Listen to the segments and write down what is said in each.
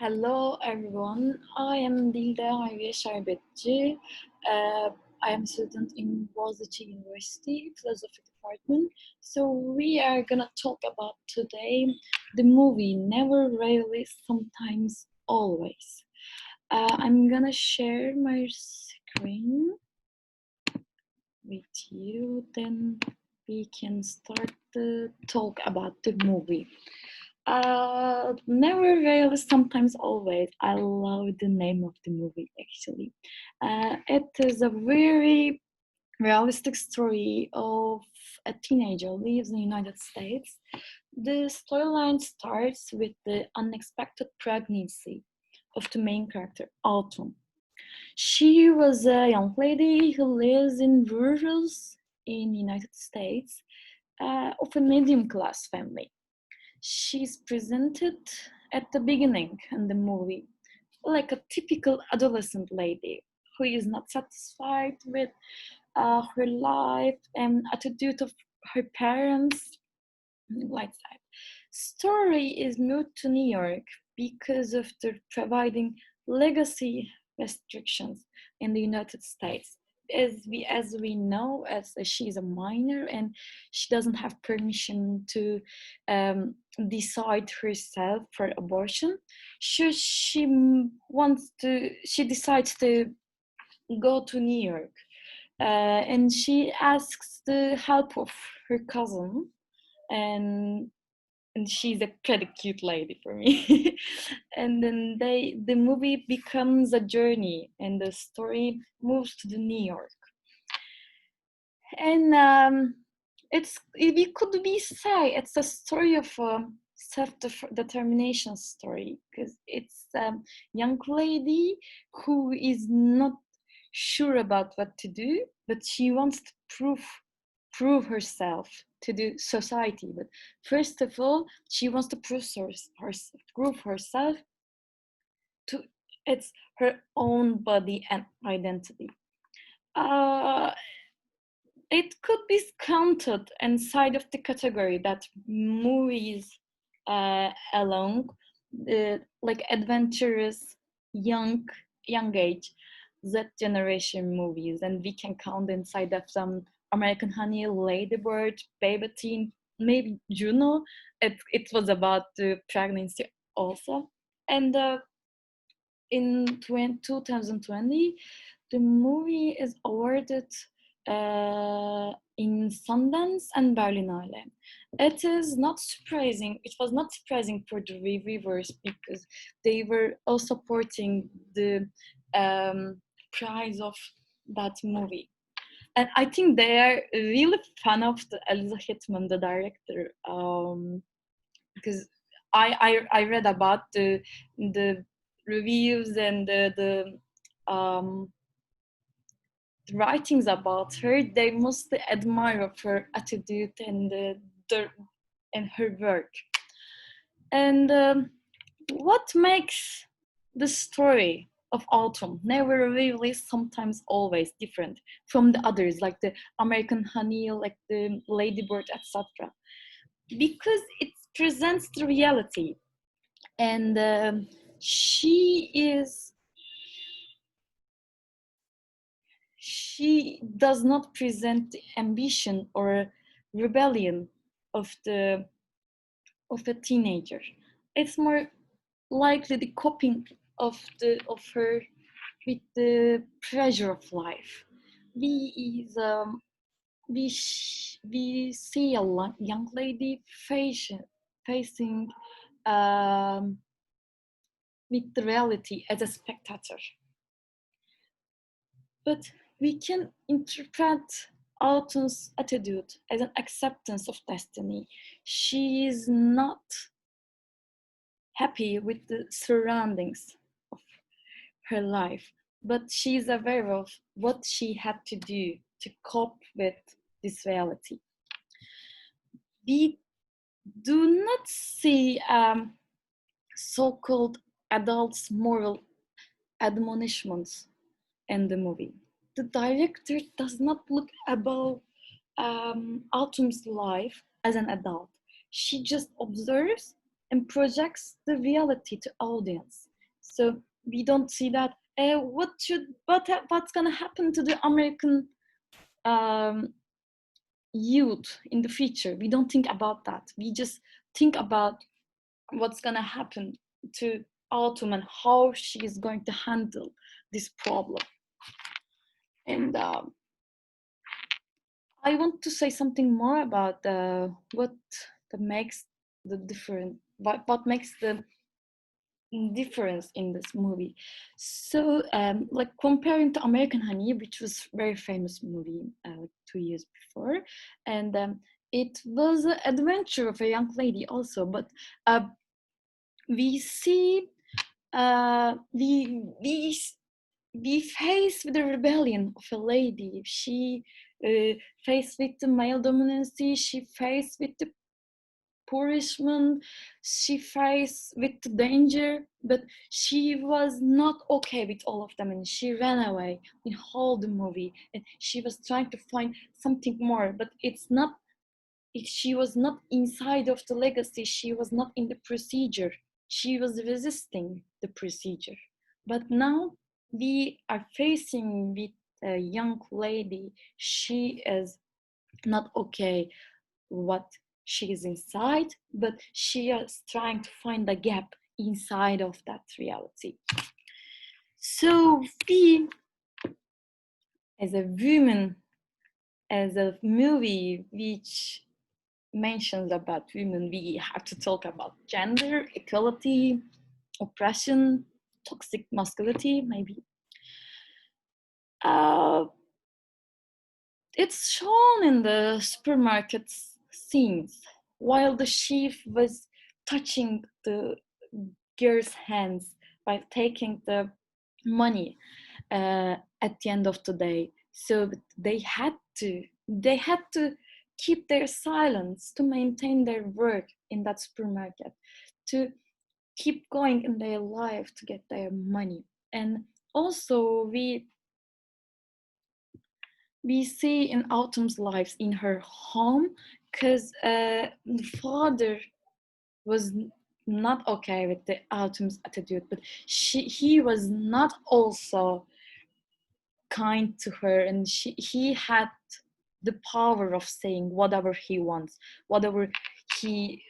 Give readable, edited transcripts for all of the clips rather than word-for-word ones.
Hello everyone, I am Dilda Hayriye Şerbetçi. I am a student in Boğaziçi University, Philosophy Department. So we are gonna talk about today the movie Never, Rarely, Sometimes, Always. I'm gonna share my screen with you, then we can start the talk about the movie. Never, rarely, sometimes, always. I love the name of the movie actually. It is a very realistic story of a teenager who lives in the United States. The storyline starts with the unexpected pregnancy of the main character, Autumn. She was a young lady who lives in rurals in the United States of a medium class family. She's presented at the beginning in the movie like a typical adolescent lady who is not satisfied with her life and attitude of her parents, like that. Story is moved to New York because of the providing legacy restrictions in the United States. As we know, as she's a minor and she doesn't have permission to decide herself for abortion, she decides to go to New York, and she asks the help of her cousin, and she's a pretty cute lady for me. And then the movie becomes a journey and the story moves to the New York. And we could be say it's a story of a self-determination story, because it's a young lady who is not sure about what to do, but she wants to prove herself to the society. But first of all, she wants to prove herself to it's her own body and identity. Uh, it could be counted inside of the category that movies along like adventurous young age Z generation movies, and we can count inside of some American Honey, Lady Bird, Baby Teen, maybe Juno. It was about the pregnancy also. And in 2020, the movie is awarded in Sundance and Berlinale. It is not surprising. It was not surprising for the reviewers because they were all supporting the prize of that movie. And I think they are really fan of the Eliza Hitman, the director, because I read about the reviews and the writings about her. They mostly admire of her attitude and and her work. And what makes the story of Autumn Never, Really, Sometimes, Always different from the others, like the American Honey, like the Ladybird, etc.? Because it presents the reality, and she does not present the ambition or rebellion of a teenager. It's more likely the coping of her with the pressure of life. We is we see a young lady facing with the reality as a spectator. But we can interpret Autumn's attitude as an acceptance of destiny. She is not happy with the surroundings of her life, but she is aware of what she had to do to cope with this reality. We do not see so-called adults' moral admonishments in the movie. The director does not look above Autumn's life as an adult. She just observes and projects the reality to audience. So we don't see that. What's gonna happen to the American um, youth in the future? We don't think about that. We just think about what's gonna happen to Autumn and how she is going to handle this problem. And I want to say something more about what that makes the different, what makes the difference in this movie. So, like comparing to American Honey, which was a very famous movie 2 years before, and it was an adventure of a young lady also, but we see we face with the rebellion of a lady. She faced with the male dominancy. She faced with the punishment. She faced with the danger, but she was not okay with all of them, and she ran away in whole the movie. And she was trying to find something more, but she was not inside of the legacy. She was not in the procedure. She was resisting the procedure. But now we are facing with a young lady. She is not okay what she is inside, but she is trying to find a gap inside of that reality. So we, as a woman, as a movie which mentions about women, we have to talk about gender, equality, oppression, toxic masculinity, maybe. Uh, it's shown in the supermarket scenes while the chef was touching the girl's hands by taking the money at the end of the day. So they had to keep their silence to maintain their work in that supermarket, to keep going in their life to get their money. And also we see in Autumn's lives in her home, because the father was not okay with the Autumn's attitude, but he was not also kind to her, and he had the power of saying whatever he wants, whatever he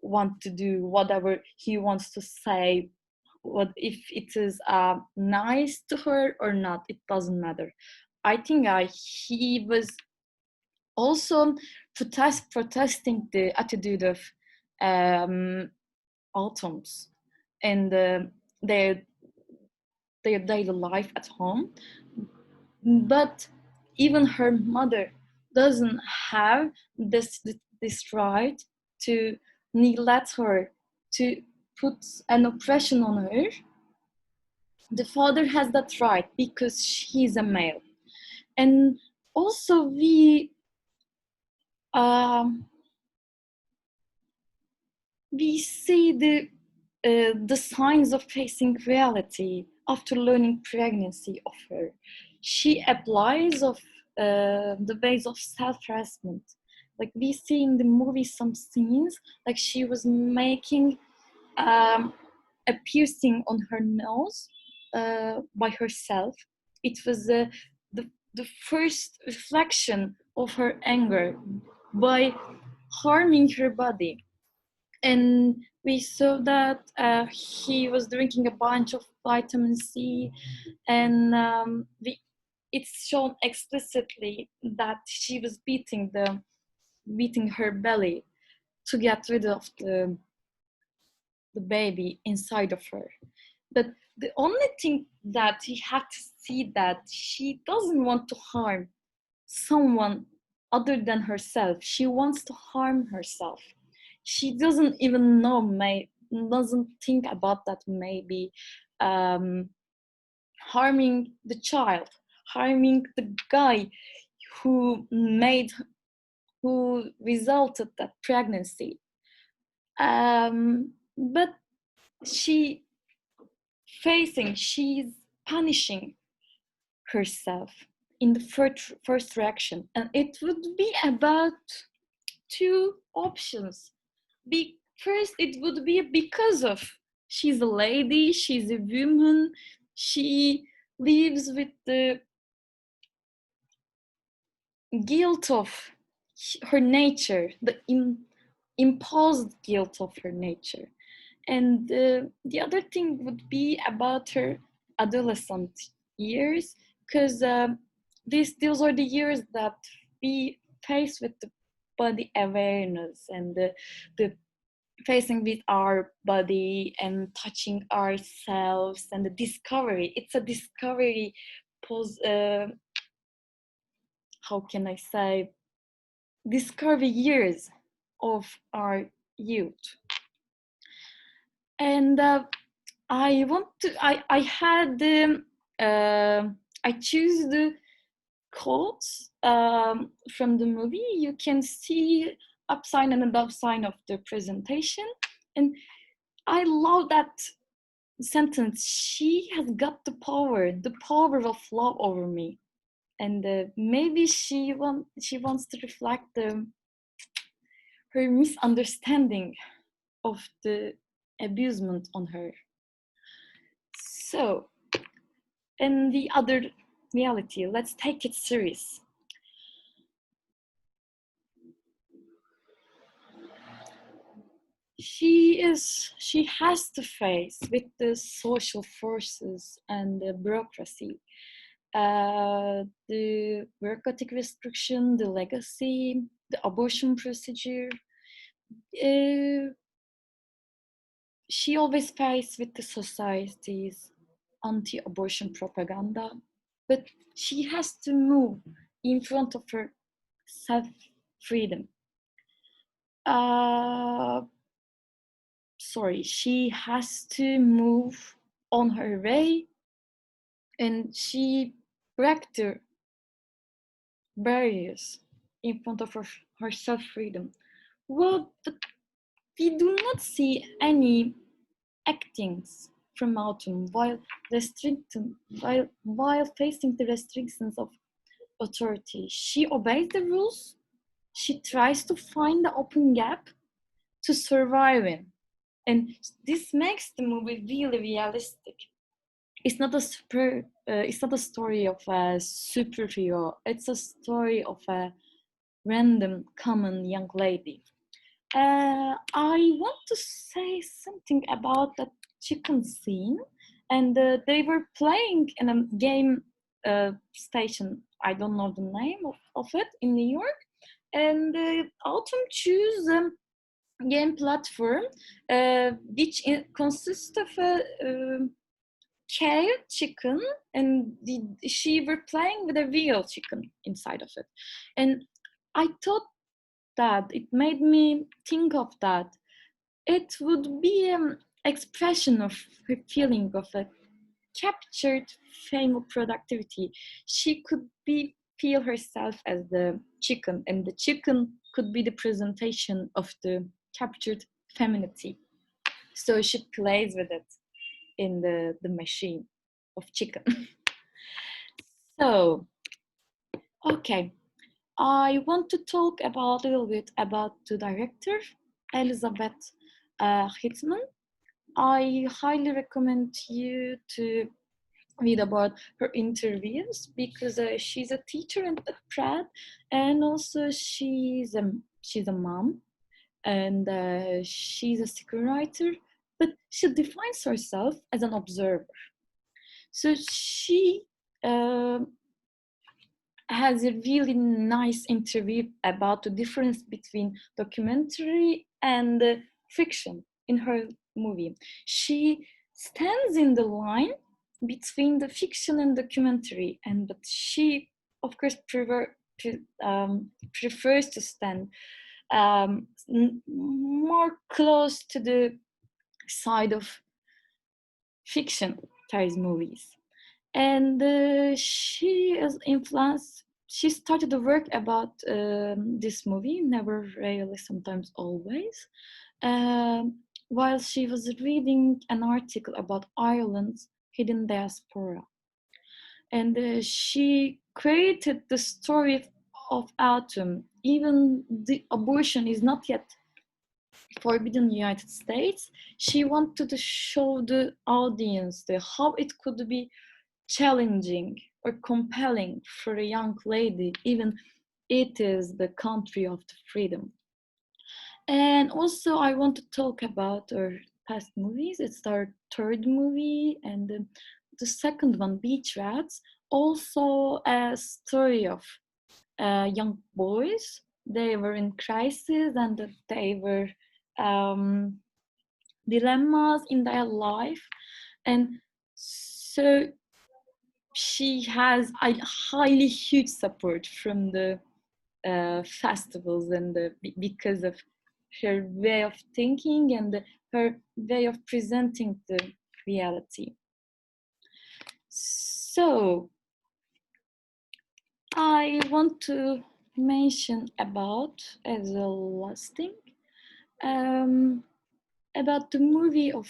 wants to do, whatever he wants to say. What if it is nice to her or not, it doesn't matter. I think he was also protesting the attitude of um, Autumn's and their their daily life at home. But even her mother doesn't have this right to neglect her, to put an oppression on her. The father has that right because he's a male. And also um, we see the signs of facing reality after learning pregnancy of her. She applies of the ways of self-harassment. Like we see in the movie some scenes, like she was making a piercing on her nose by herself. It was the first reflection of her anger by harming her body. And we saw that he was drinking a bunch of vitamin C, and it's shown explicitly that she was beating her belly to get rid of the baby inside of her. But the only thing that he had to see that she doesn't want to harm someone other than herself. She wants to harm herself. She doesn't even know, doesn't think about that, maybe harming the child, harming the guy who resulted that pregnancy. But she's she's punishing herself in the first reaction, and it would be about two options. First, it would be because of She's a lady, she's a woman, she lives with the guilt of her nature, the imposed guilt of her nature. And the other thing would be about her adolescent years, because these are the years that we face with the body awareness and the facing with our body and touching ourselves and the discovery. It's a discovery how can I say, discovery years of our youth. And I had I choose the quotes from the movie. You can see up sign and above sign of the presentation, and I love that sentence. She has got the power of love over me, and maybe she wants to reflect her misunderstanding of the abusement on her. So, in the other reality, let's take it serious. She has to face with the social forces and the bureaucracy, the bureaucratic restriction, the legacy, the abortion procedure. Uh, she always faced with the society's anti-abortion propaganda, but she has to move in front of her self-freedom. She has to move on her way, and she break the barriers in front of her self-freedom. Well, but we do not see any actings from Autumn while facing the restrictions of authority. She obeys the rules. She tries to find the open gap to survive in. And this makes the movie really realistic. It's not a story of a superhero. It's a story of a random, common young lady. I want to say something about that chicken scene. And they were playing in a game station. I don't know the name of it in New York. And Autumn choose game platform, which consists of a carrot chicken, and she were playing with a real chicken inside of it. And I thought that it made me think of that. It would be an expression of her feeling of a captured fame of productivity. She could feel herself as the chicken, and the chicken could be the presentation of the captured femininity. So she plays with it in the machine of chicken. So, okay, I want to talk about a little bit about the director, Elizabeth Hitzman. I highly recommend you to read about her interviews because she's a teacher at Pratt, and also she's a mom, and she's a screenwriter, but she defines herself as an observer. So she uh, has a really nice interview about the difference between documentary and fiction in her movie. She stands in the line between the fiction and documentary, but she, of course, prefers to stand more close to the side of fiction ties movies. And she is influenced. She started to work about this movie, Never, Rarely, Sometimes, Always, while she was reading an article about Ireland's hidden diaspora. And she created the story of Autumn. Even the abortion is not yet forbidden United States, she wanted to show the audience how it could be challenging or compelling for a young lady, even it is the country of the freedom. And also, I want to talk about our past movies. It's our third movie, and the second one, Beach Rats, also a story of young boys. They were in crisis and they were um, dilemmas in their life. And so she has a highly huge support from the festivals and because of her way of thinking and her way of presenting the reality. So I want to mention about, as a last thing, about the movie of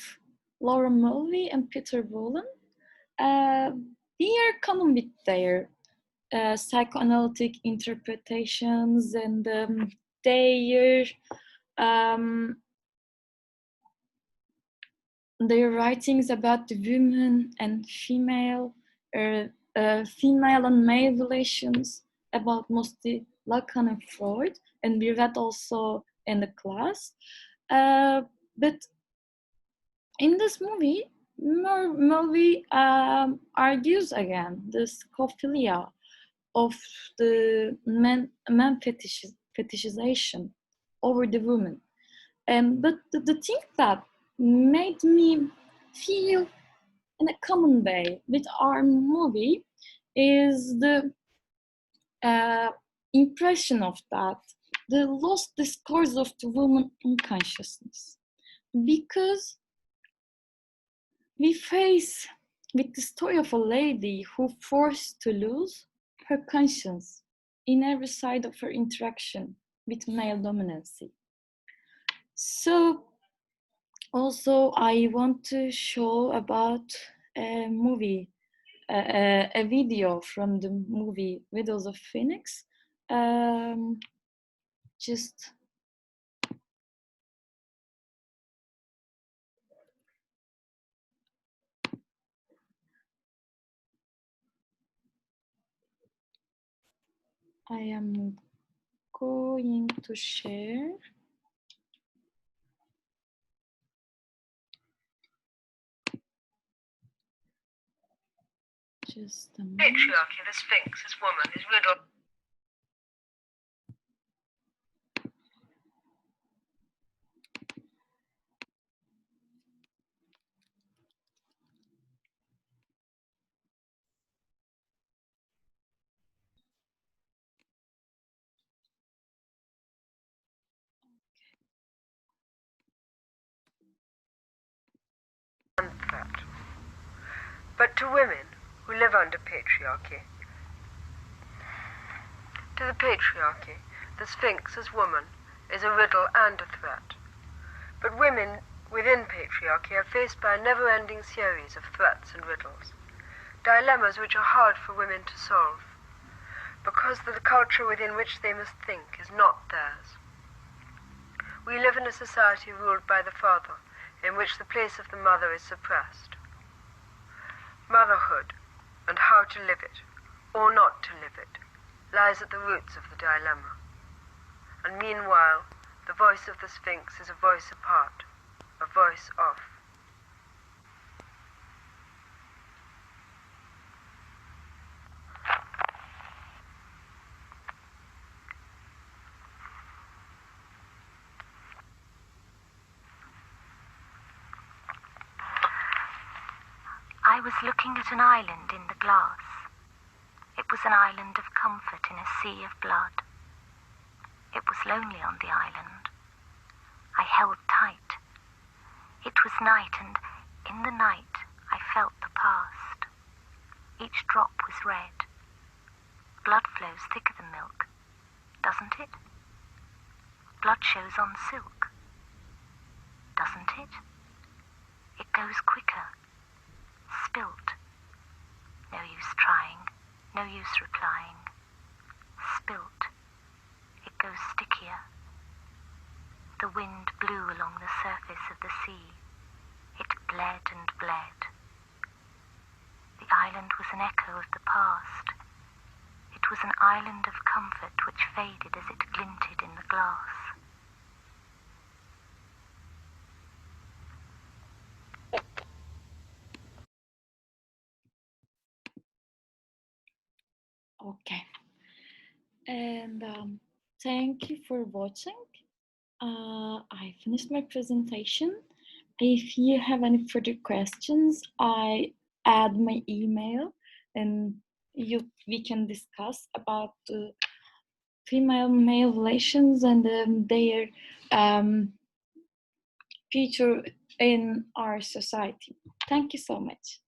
Laura Mulvey and Peter Bolan. They are common with their psychoanalytic interpretations and um, their writings about the women and female and male relations, about mostly Lacan and Freud, and we read also in the class. But in this movie, Mulvey argues again the scophilia of the man fetishization over the woman. But the thing that made me feel in a common way with our movie is the impression of that, the lost discourse of the woman unconsciousness. Because we face with the story of a lady who forced to lose her conscience in every side of her interaction with male dominancy. So also I want to show about a movie, a video from the movie Widows of Phoenix. Just I am going to share. Just a minute. Patriarchy, the Sphinx, this woman is riddled. That. But to women who live under patriarchy, to the patriarchy, the Sphinx as woman is a riddle and a threat. But women within patriarchy are faced by a never-ending series of threats and riddles, dilemmas which are hard for women to solve, because the culture within which they must think is not theirs. We live in a society ruled by the father, in which the place of the mother is suppressed. Motherhood, and how to live it, or not to live it, lies at the roots of the dilemma. And meanwhile, the voice of the Sphinx is a voice apart, a voice off. I was looking at an island in the glass. It was an island of comfort in a sea of blood. It was lonely on the island. I held tight. It was night, and in the night I felt the past. Each drop was red. Blood flows thicker than milk, doesn't it? Blood shows on silk, doesn't it? It goes quicker. Spilt. No use trying, no use replying. Spilt. It goes stickier. The wind blew surface of the sea. It bled and bled. The island was an echo of the past. It was an island of comfort which faded as it glinted in the glass. Okay. And thank you for watching. I finished my presentation. If you have any further questions, I add my email and we can discuss about the female-male relations and their future in our society. Thank you so much.